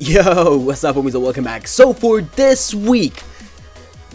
Yo, what's up homies and welcome back. So for this week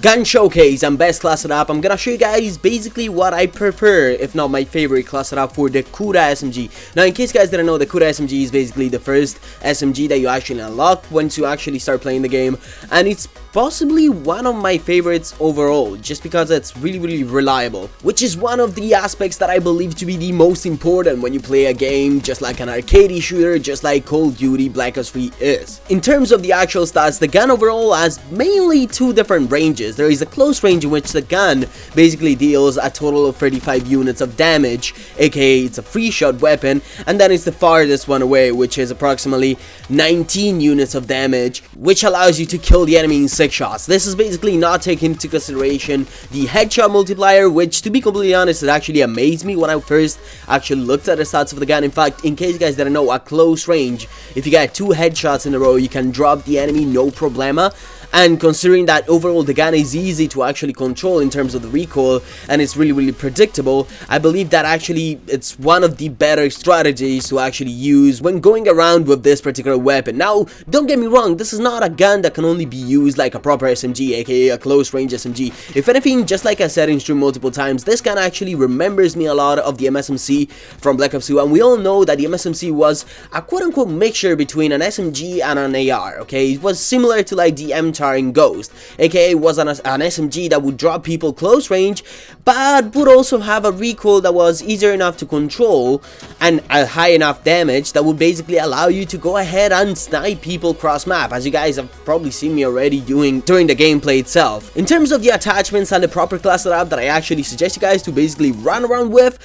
gun showcase and best class setup, I'm gonna show you guys basically what I prefer, if not my favorite class setup for the KUDA SMG. Now in case you guys didn't know, the KUDA SMG is basically the first SMG that you actually unlock once you actually start playing the game, and it's possibly one of my favorites overall, just because it's really reliable, which is one of the aspects that I believe to be the most important when you play a game just like an arcade shooter, just like Call of Duty Black Ops 3 is. In terms of the actual stats, the gun overall has mainly two different ranges. There is a close range in which the gun basically deals a total of 35 units of damage, aka it's a free shot weapon, and then it's the farthest one away, which is approximately 19 units of damage, which allows you to kill the enemy in 6 shots. This is basically not taking into consideration the headshot multiplier, which to be completely honest, it actually amazed me when I first actually looked at the stats of the gun. In fact, in case you guys didn't know, at close range, if you get 2 headshots in a row, you can drop the enemy no problema. And considering that overall the gun is easy to actually control in terms of the recoil, and it's really predictable, I believe that actually it's one of the better strategies to actually use when going around with this particular weapon. Now, don't get me wrong, this is not a gun that can only be used like a proper SMG, aka a close range SMG. If anything, just like I said in stream multiple times, this gun actually remembers me a lot of the MSMC from Black Ops 2, and we all know that the MSMC was a quote-unquote mixture between an SMG and an AR, okay? It was similar to like the MTAR in Ghost, aka was an SMG that would drop people close range, but would also have a recoil that was easier enough to control and a high enough damage that would basically allow you to go ahead and snipe people cross map, as you guys have probably seen me already doing during the gameplay itself. In terms of the attachments and the proper class setup that I actually suggest you guys to basically run around with,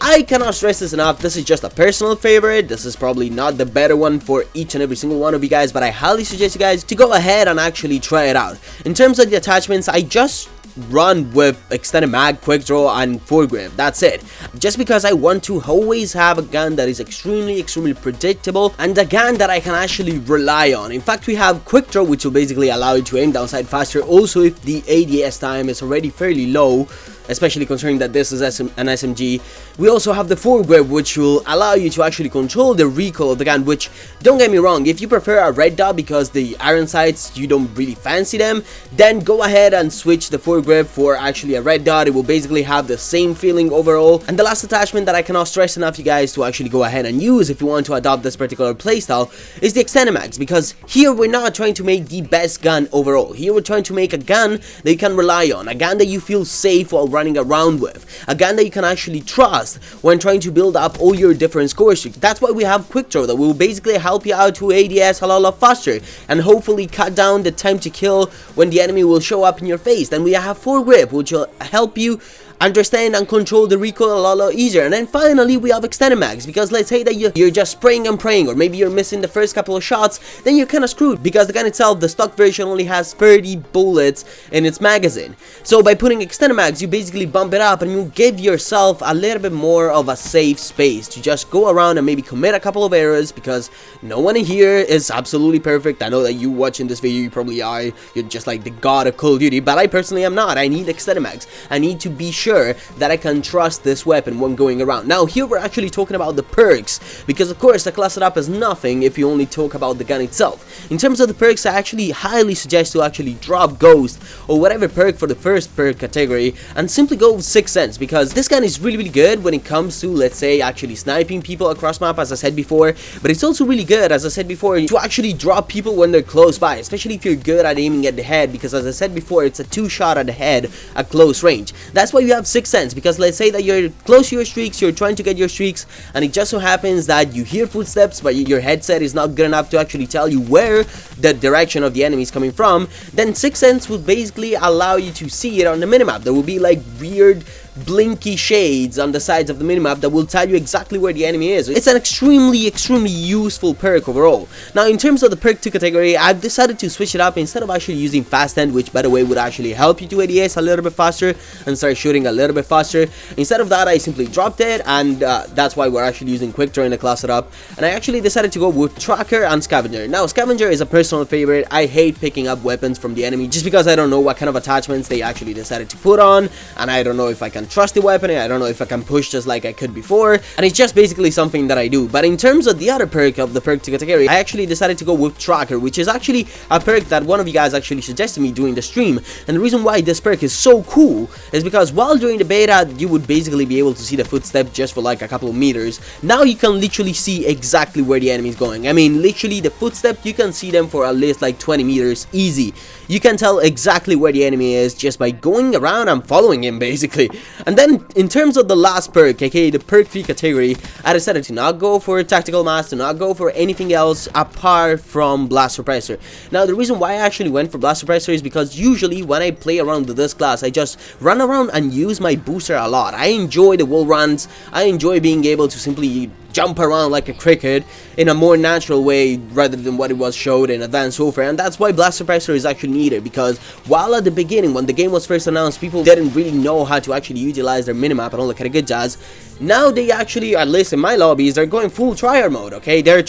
I cannot stress this enough. This is just a personal favorite. This is probably not the better one for each and every single one of you guys, but I highly suggest you guys to go ahead and actually try it out. In terms of the attachments, I just run with extended mag, quick draw, and foregrip. That's it. Just because I want to always have a gun that is extremely predictable and a gun that I can actually rely on. In fact, we have quick draw, which will basically allow you to aim down sight faster. Also, if the ADS time is already fairly low, especially considering that this is an SMG. We also have the foregrip, which will allow you to actually control the recoil of the gun, which, don't get me wrong, if you prefer a red dot because the iron sights, you don't really fancy them, then go ahead and switch the foregrip for actually a red dot. It will basically have the same feeling overall. And the last attachment that I cannot stress enough you guys to actually go ahead and use if you want to adopt this particular playstyle is the extended mags, because here we're not trying to make the best gun overall. Here we're trying to make a gun that you can rely on, a gun that you feel safe while running around with, a gun that you can actually trust when trying to build up all your different score streaks. That's why we have quick draw, that will basically help you out to ADS a lot faster and hopefully cut down the time to kill when the enemy will show up in your face. Then we have foregrip, which will help you understand and control the recoil a lot easier. And then finally we have extended mags, because let's say that you're just spraying and praying, or maybe you're missing the first couple of shots, then you're kind of screwed, because the gun itself, the stock version, only has 30 bullets in its magazine. So by putting extended mags, you basically bump it up and you give yourself a little bit more of a safe space to just go around and maybe commit a couple of errors, because no one in here is absolutely perfect. I know that you watching this video, you probably are, you're just like the god of Call of Duty, but I personally am not. I need extended mags. I need to be sure that I can trust this weapon when going around. Now here we're actually talking about the perks, because of course the class setup is nothing if you only talk about the gun itself. In terms of the perks, I actually highly suggest to actually drop Ghost or whatever perk for the first perk category and simply go with 6th Sense, because this gun is really good when it comes to, let's say, actually sniping people across map, as I said before, but it's also really good, as I said before, to actually drop people when they're close by, especially if you're good at aiming at the head, because as I said before, it's a 2-shot at the head at close range. That's why you have 6th Sense, because let's say that you're close to your streaks, you're trying to get your streaks, and it just so happens that you hear footsteps, but your headset is not good enough to actually tell you where the direction of the enemy is coming from, then 6th Sense will basically allow you to see it on the minimap. There will be like weird blinky shades on the sides of the minimap that will tell you exactly where the enemy is. It's an extremely useful perk overall. Now in terms of the perk 2 category, I've decided to switch it up. Instead of actually using fast end, which by the way would actually help you to ADS a little bit faster and start shooting a little bit faster, instead of that I simply dropped it, and that's why we're actually using quick draw in the class setup. And I actually decided to go with tracker and scavenger. Now scavenger is a personal favorite. I hate picking up weapons from the enemy just because I don't know what kind of attachments they actually decided to put on, and I don't know if I can can trust the weapon, I don't know if I can push just like I could before, and it's just basically something that I do. But in terms of the other perk of the perk category, I actually decided to go with Tracker, which is actually a perk that one of you guys actually suggested me during the stream. And the reason why this perk is so cool is because while during the beta you would basically be able to see the footstep just for like a couple of meters, now you can literally see exactly where the enemy is going. I mean, literally the footstep, you can see them for at least like 20 meters easy. You can tell exactly where the enemy is just by going around and following him basically. And then in terms of the last perk, aka the perk 3 category, I decided to not go for tactical mask, to not go for anything else apart from blast suppressor. Now the reason why I actually went for blast suppressor is because usually when I play around with this class, I just run around and use my booster a lot. I enjoy the wall runs, I enjoy being able to simply jump around like a cricket in a more natural way rather than what it was showed in Advanced Warfare, and that's why blast suppressor is actually needed, because while at the beginning when the game was first announced people didn't really know how to actually utilize their minimap and all that kind of good jazz, now they actually, at least in my lobbies, they're going full tryhard mode, okay? They're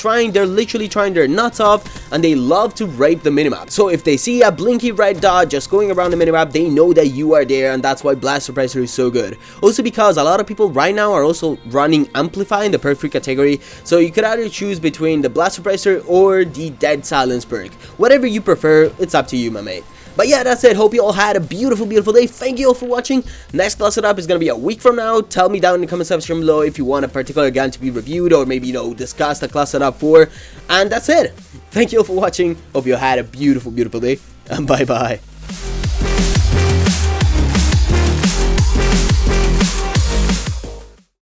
literally trying their nuts off, and they love to rape the minimap. So if they see a blinky red dot just going around the minimap, they know that you are there, and that's why blast suppressor is so good. Also because a lot of people right now are also running Amplify in the perk 3 category, so you could either choose between the blast suppressor or the dead silence perk. Whatever you prefer, it's up to you, my mate. But yeah, that's it. Hope you all had a beautiful day. Thank you all for watching. Next class setup is going to be a week from now. Tell me down in the comment section below if you want a particular gun to be reviewed, or maybe, you know, discuss the class setup for. And that's it. Thank you all for watching. Hope you had a beautiful day. And bye bye.